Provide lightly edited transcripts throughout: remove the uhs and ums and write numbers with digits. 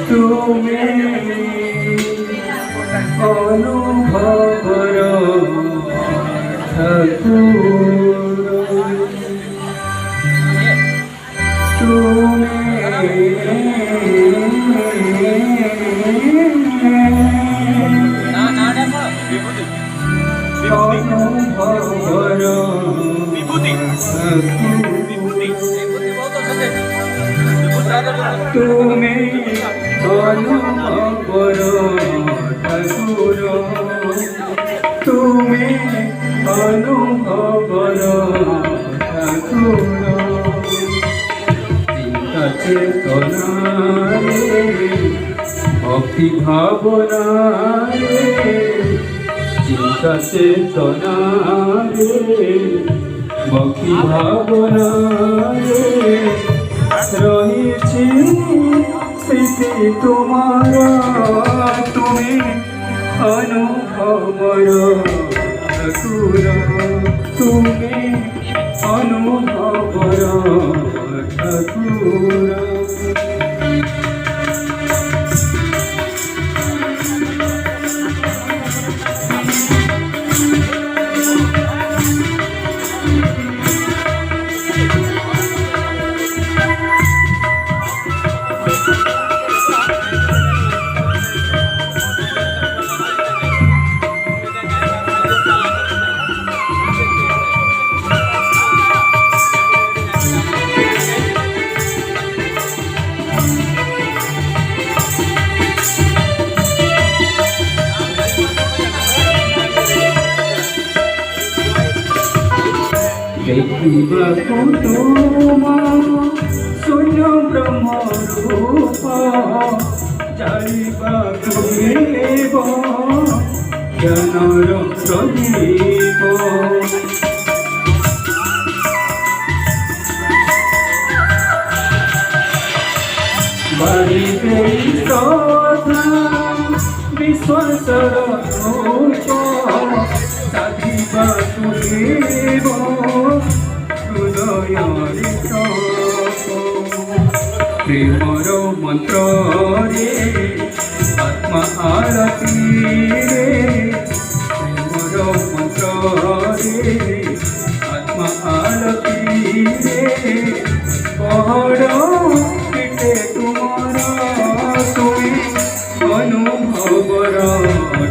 তুমি অনুভবর ঠাকুর তুমি অনুভবর তুমি অনুভবর ঠাকুর তুমি অনুভবর ঠাকুর চিন্তা চেতনারে ভক্তি ভাবনারে চিন্তা চেতনারে ভক্তি ভাবনারে রয়েছে স্মৃতি তোমার তুমি অনুভবর ঠাকুর তুমি অনুভবর ঠাকুর দেখিବାକୁ ତୁମ ଶୂନ୍ୟ ବ୍ରହ୍ମ ରୂପ ଜାଣିବାକୁ ହେବ ଜ୍ଞାନର ପ୍ରଦୀପ ବାରି ଦେଇ ଶ୍ରଦ୍ଧା ବିଶ୍ୱାସର ରୂପ ସାଧିବାକୁ ହେବ ହୃଦୟରେ ପ୍ରେମର ମନ୍ତ୍ରରେ ଆତ୍ମା ଆରତୀରେ ପ୍ରେମର ମନ୍ତ୍ରରେ ଆତ୍ମା ଆରତୀରେ ପହଡ଼ ପିଟେ ତୁମର ତୁମେ ଅନୁଭବର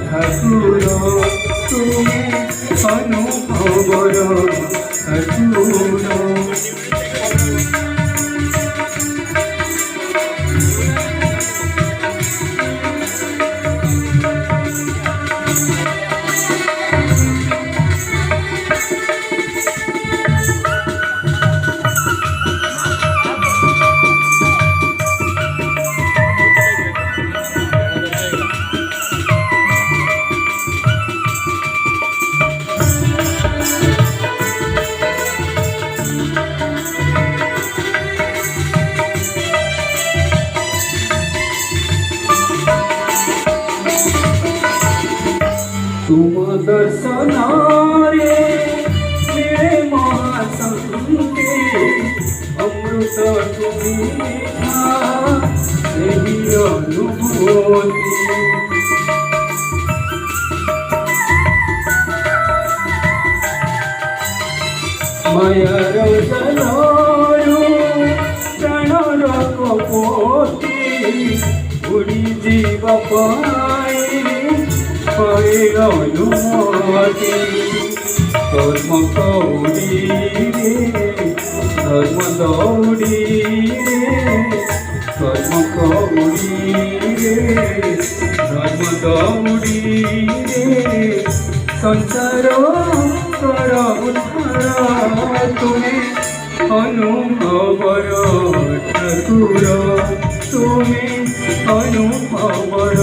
ଠାକୁର ତୁମେ ଅନୁଭବର ଠାକୁର तुम दर्शनारे मिले महासंते अमृत तुम्ही यही अनुभूति मायार जलरू प्राणर कपोती उड़ी जीव पाई अनुमति धर्म दौड़ी धर्म दौड़ी धर्म दौड़ी धर्म दौड़ी संसार कर उद्धार तुम्हें अनुभवर ठाकुर तुम्हें अनुभवर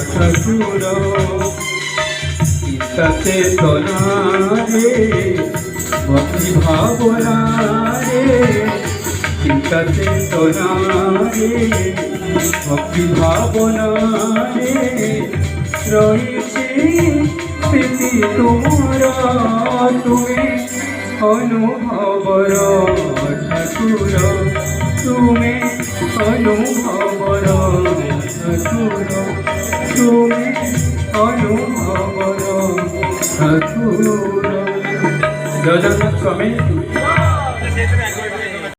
ठाकुर चिंता चेतनारे भक्ति भावनारे चिंता चेतनारे भक्ति भावनारे रहिছে স্মৃতি তোমার তুমি অনুভবর ঠাকুর ତୁମେ ଅନୁଭବର ଠାକୁର ତୁମେ ଅନୁଭବର ଠାକୁର। ଜୟ ଜଗନ୍ନାଥ ସ୍ୱାମୀ।